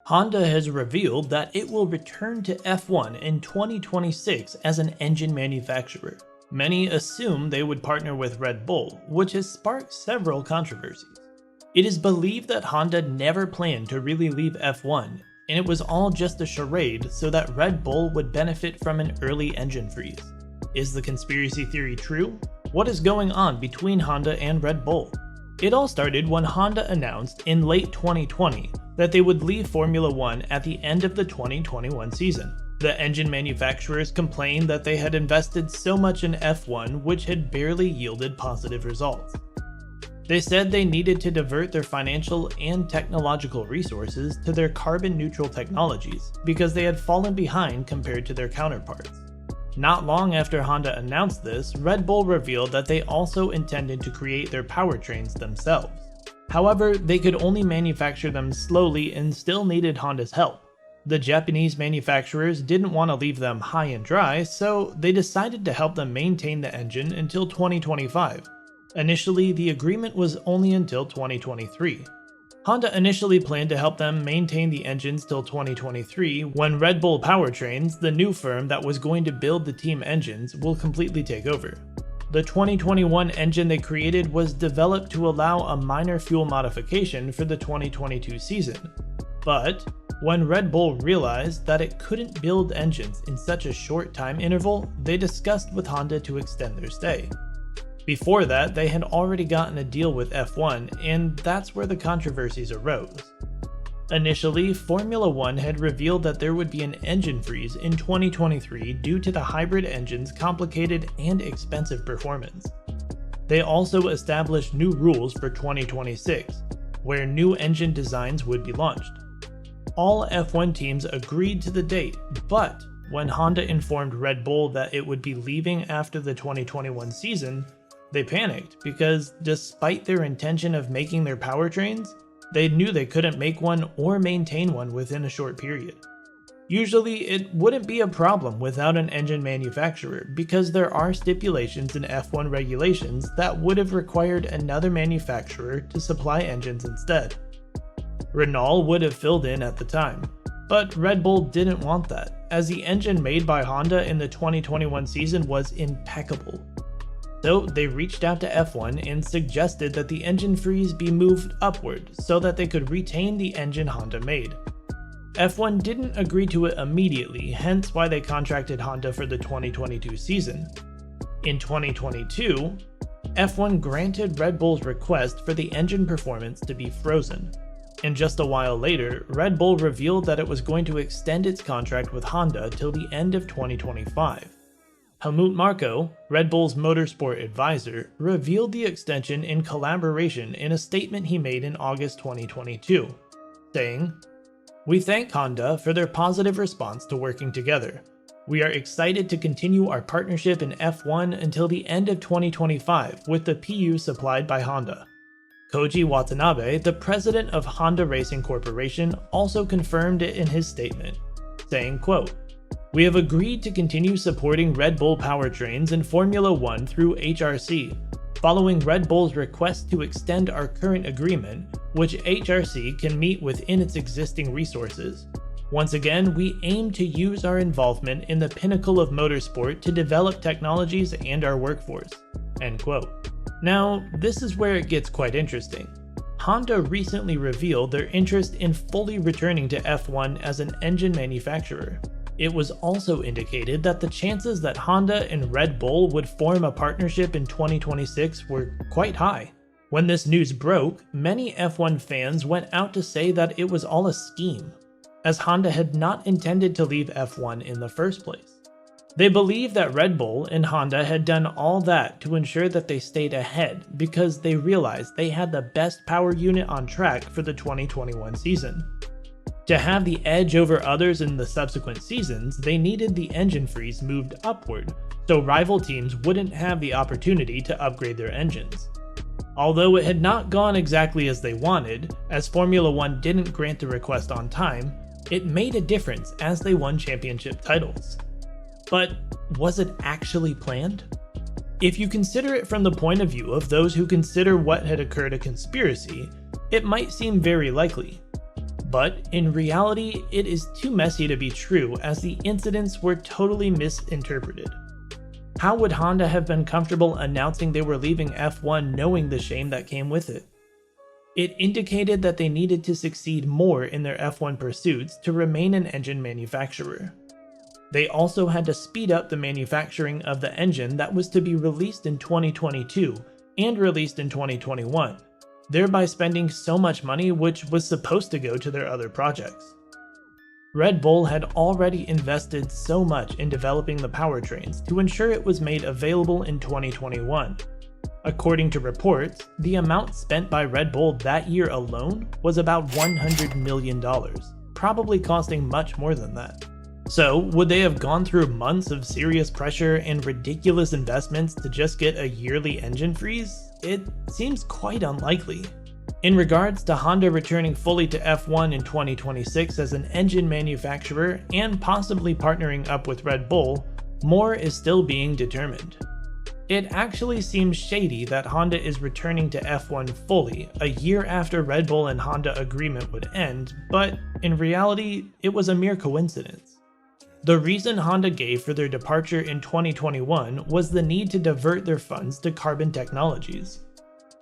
Honda has revealed that it will return to F1 in 2026 as an engine manufacturer. Many assume they would partner with Red Bull, which has sparked several controversies. It is believed that Honda never planned to really leave F1, and it was all just a charade so that Red Bull would benefit from an early engine freeze. Is the conspiracy theory true? What is going on between Honda and Red Bull? It all started when Honda announced in late 2020 that they would leave Formula 1 at the end of the 2021 season. The engine manufacturers complained that they had invested so much in F1 which had barely yielded positive results. They said they needed to divert their financial and technological resources to their carbon-neutral technologies because they had fallen behind compared to their counterparts. Not long after Honda announced this, Red Bull revealed that they also intended to create their powertrains themselves. However, they could only manufacture them slowly and still needed Honda's help. The Japanese manufacturers didn't want to leave them high and dry, so they decided to help them maintain the engine until 2025. Initially, the agreement was only until 2023. Honda initially planned to help them maintain the engines till 2023 when Red Bull Powertrains, the new firm that was going to build the team engines, will completely take over. The 2021 engine they created was developed to allow a minor fuel modification for the 2022 season. But when Red Bull realized that it couldn't build engines in such a short time interval, they discussed with Honda to extend their stay. Before that, they had already gotten a deal with F1, and that's where the controversies arose. Initially, Formula 1 had revealed that there would be an engine freeze in 2023 due to the hybrid engine's complicated and expensive performance. They also established new rules for 2026, where new engine designs would be launched. All F1 teams agreed to the date, but when Honda informed Red Bull that it would be leaving after the 2021 season, they panicked because despite their intention of making their powertrains, they knew they couldn't make one or maintain one within a short period. Usually, it wouldn't be a problem without an engine manufacturer because there are stipulations in F1 regulations that would have required another manufacturer to supply engines instead. Renault would have filled in at the time, but Red Bull didn't want that, as the engine made by Honda in the 2021 season was impeccable. So they reached out to F1 and suggested that the engine freeze be moved upward so that they could retain the engine Honda made. F1 didn't agree to it immediately, hence why they contracted Honda for the 2022 season. In 2022, F1 granted Red Bull's request for the engine performance to be frozen. And just a while later, Red Bull revealed that it was going to extend its contract with Honda till the end of 2025. Helmut Marko, Red Bull's motorsport advisor, revealed the extension in collaboration in a statement he made in August 2022, saying, "We thank Honda for their positive response to working together. We are excited to continue our partnership in F1 until the end of 2025 with the PU supplied by Honda." Koji Watanabe, the president of Honda Racing Corporation, also confirmed it in his statement, saying, quote, "We have agreed to continue supporting Red Bull powertrains in Formula 1 through HRC, following Red Bull's request to extend our current agreement, which HRC can meet within its existing resources. Once again, we aim to use our involvement in the pinnacle of motorsport to develop technologies and our workforce." End quote. Now, this is where it gets quite interesting. Honda recently revealed their interest in fully returning to F1 as an engine manufacturer. It was also indicated that the chances that Honda and Red Bull would form a partnership in 2026 were quite high. When this news broke, many F1 fans went out to say that it was all a scheme, as Honda had not intended to leave F1 in the first place. They believe that Red Bull and Honda had done all that to ensure that they stayed ahead because they realized they had the best power unit on track for the 2021 season. To have the edge over others in the subsequent seasons, they needed the engine freeze moved upward, so rival teams wouldn't have the opportunity to upgrade their engines. Although it had not gone exactly as they wanted, as Formula 1 didn't grant the request on time, it made a difference as they won championship titles. But was it actually planned? If you consider it from the point of view of those who consider what had occurred a conspiracy, it might seem very likely. But in reality, it is too messy to be true, as the incidents were totally misinterpreted. How would Honda have been comfortable announcing they were leaving F1 knowing the shame that came with it? It indicated that they needed to succeed more in their F1 pursuits to remain an engine manufacturer. They also had to speed up the manufacturing of the engine that was to be released in 2022 and released in 2021, thereby spending so much money which was supposed to go to their other projects. Red Bull had already invested so much in developing the powertrains to ensure it was made available in 2021. According to reports, the amount spent by Red Bull that year alone was about $100 million, probably costing much more than that. So, would they have gone through months of serious pressure and ridiculous investments to just get a yearly engine freeze? It seems quite unlikely. In regards to Honda returning fully to F1 in 2026 as an engine manufacturer and possibly partnering up with Red Bull, more is still being determined. It actually seems shady that Honda is returning to F1 fully a year after Red Bull and Honda agreement would end, but in reality, it was a mere coincidence. The reason Honda gave for their departure in 2021 was the need to divert their funds to carbon technologies.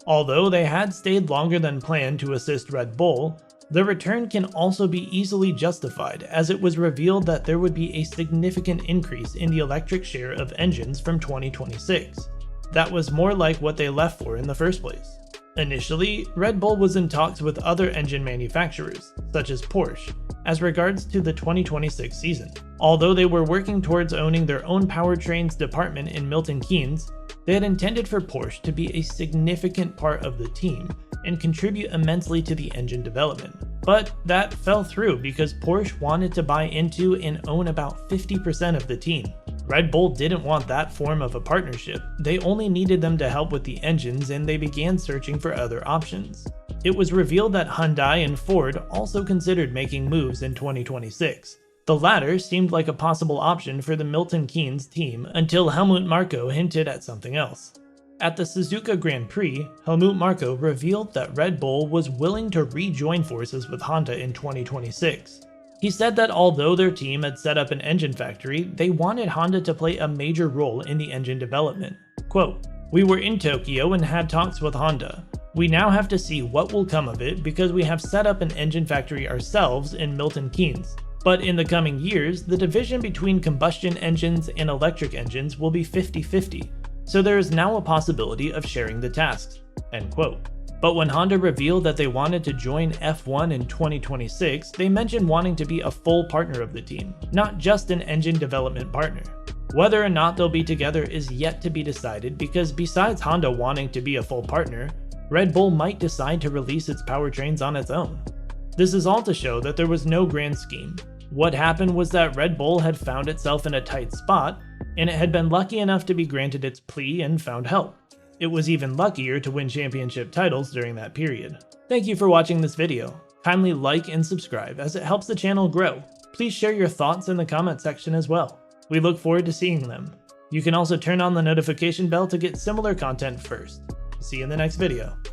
Although they had stayed longer than planned to assist Red Bull, the return can also be easily justified, as it was revealed that there would be a significant increase in the electric share of engines from 2026. That was more like what they left for in the first place. Initially, Red Bull was in talks with other engine manufacturers, such as Porsche, as regards to the 2026 season. Although they were working towards owning their own powertrains department in Milton Keynes, they had intended for Porsche to be a significant part of the team and contribute immensely to the engine development. But that fell through because Porsche wanted to buy into and own about 50% of the team. Red Bull didn't want that form of a partnership. They only needed them to help with the engines, and they began searching for other options. It was revealed that Hyundai and Ford also considered making moves in 2026. The latter seemed like a possible option for the Milton Keynes team until Helmut Marko hinted at something else. At the Suzuka Grand Prix, Helmut Marko revealed that Red Bull was willing to rejoin forces with Honda in 2026. He said that although their team had set up an engine factory, they wanted Honda to play a major role in the engine development. Quote, "We were in Tokyo and had talks with Honda. We now have to see what will come of it because we have set up an engine factory ourselves in Milton Keynes. But in the coming years, the division between combustion engines and electric engines will be 50-50, so there is now a possibility of sharing the tasks." End quote. But when Honda revealed that they wanted to join F1 in 2026, they mentioned wanting to be a full partner of the team, not just an engine development partner. Whether or not they'll be together is yet to be decided because besides Honda wanting to be a full partner, Red Bull might decide to release its powertrains on its own. This is all to show that there was no grand scheme. What happened was that Red Bull had found itself in a tight spot, and it had been lucky enough to be granted its plea and found help. It was even luckier to win championship titles during that period. Thank you for watching this video. Kindly like and subscribe as it helps the channel grow. Please share your thoughts in the comment section as well. We look forward to seeing them. You can also turn on the notification bell to get similar content first. See you in the next video.